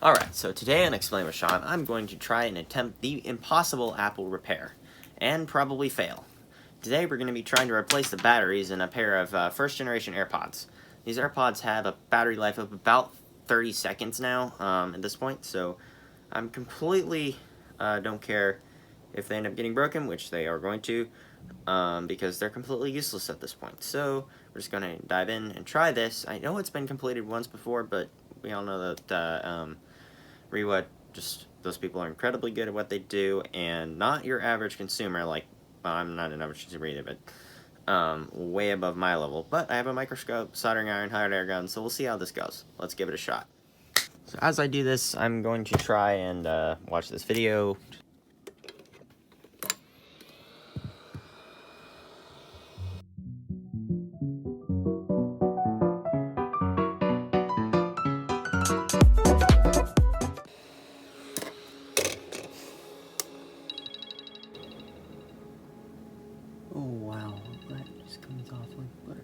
Alright, so today on Explain with Sean, I'm going to try and attempt the impossible Apple repair, and probably fail. Today we're going to be trying to replace the batteries in a pair of first generation AirPods. These AirPods have a battery life of about 30 seconds now at this point, so I'm completely don't care if they end up getting broken, which they are going to, because they're completely useless at this point. So we're just going to dive in and try this. I know it's been completed once before, but we all know that REWA, just those people are incredibly good at what they do, and not your average consumer. Like, well, I'm not an average consumer either, but way above my level. But I have a microscope, soldering iron, hot air gun, so we'll see how this goes. Let's give it a shot. So as I do this, I'm going to try and watch this video. Oh wow, that just comes off like butter.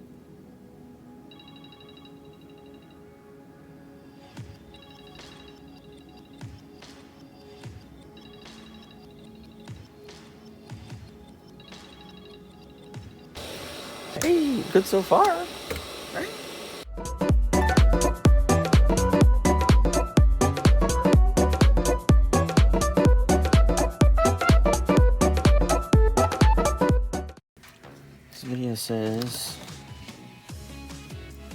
Hey, good so far, right? This video says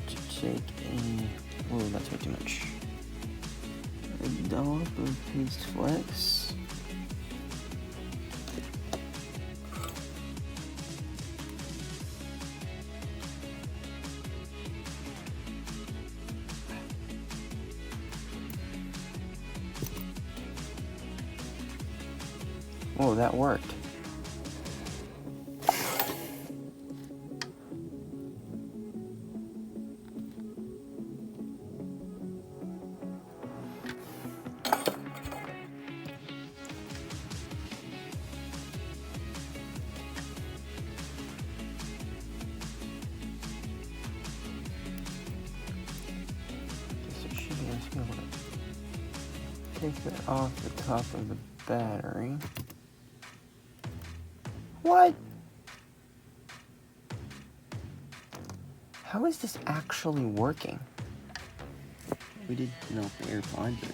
to take a, oh, that's way too much. A dollop of paste flex. Oh, that worked. Take that off the top of the battery. What? How is this actually working? We did melt the AirPod, but...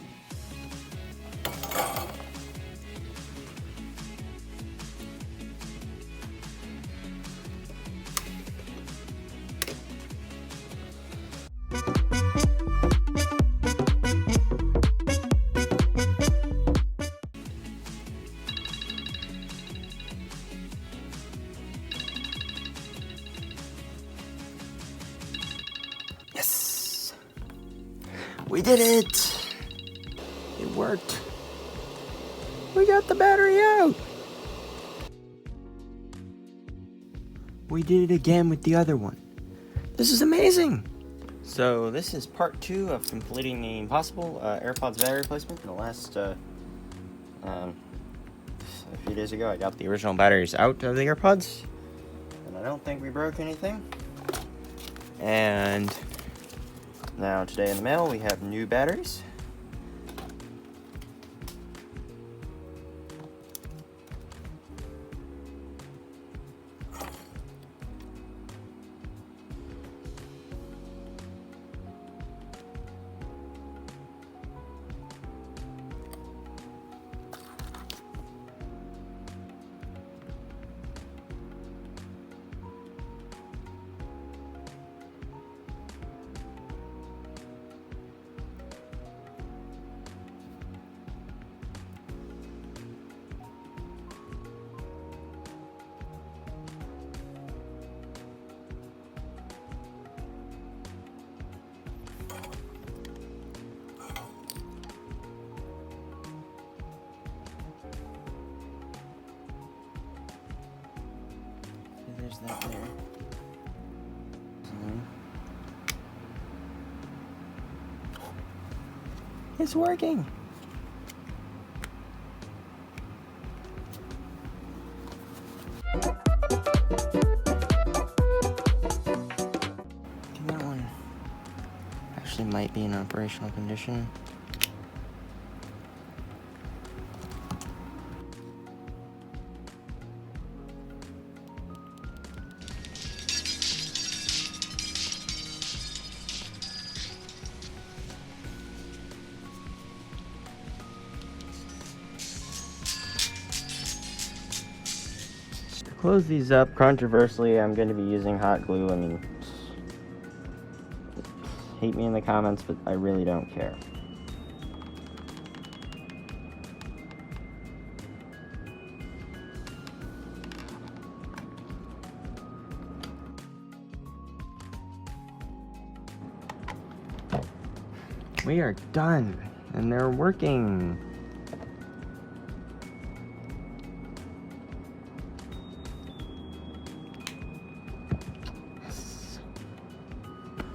Yes! We did it! It worked. We got the battery out! We did it again with the other one. This is amazing! So this is part 2 of completing the impossible AirPods battery replacement. In the last, a few days ago, I got the original batteries out of the AirPods. And I don't think we broke anything. And now today in the mail we have new batteries. There's that there. It's working. That one actually might be in operational condition. close these up. Controversially, I'm going to be using hot glue. I mean, hate me in the comments, but I really don't care. We are done, and they're working.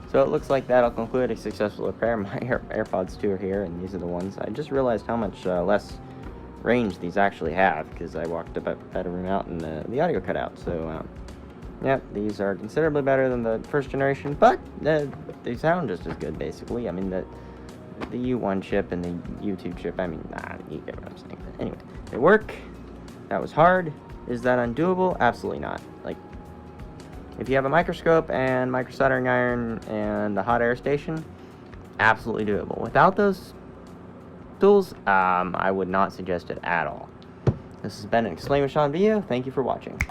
So it looks like that'll conclude a successful repair. My AirPods 2 are here, and these are the ones. I just realized how much less range these actually have, because I walked about a room out and the audio cut out. So, yeah, these are considerably better than the first generation, but they sound just as good, basically. I mean, the U1 chip and the U2 chip, I mean, you get what I'm saying. But anyway, they work. That was hard. Is that undoable? Absolutely not. Like, if you have a microscope and microsoldering iron and the hot air station, absolutely doable. Without those tools, I would not suggest it at all. This has been an Explain with Sean video. Thank you for watching.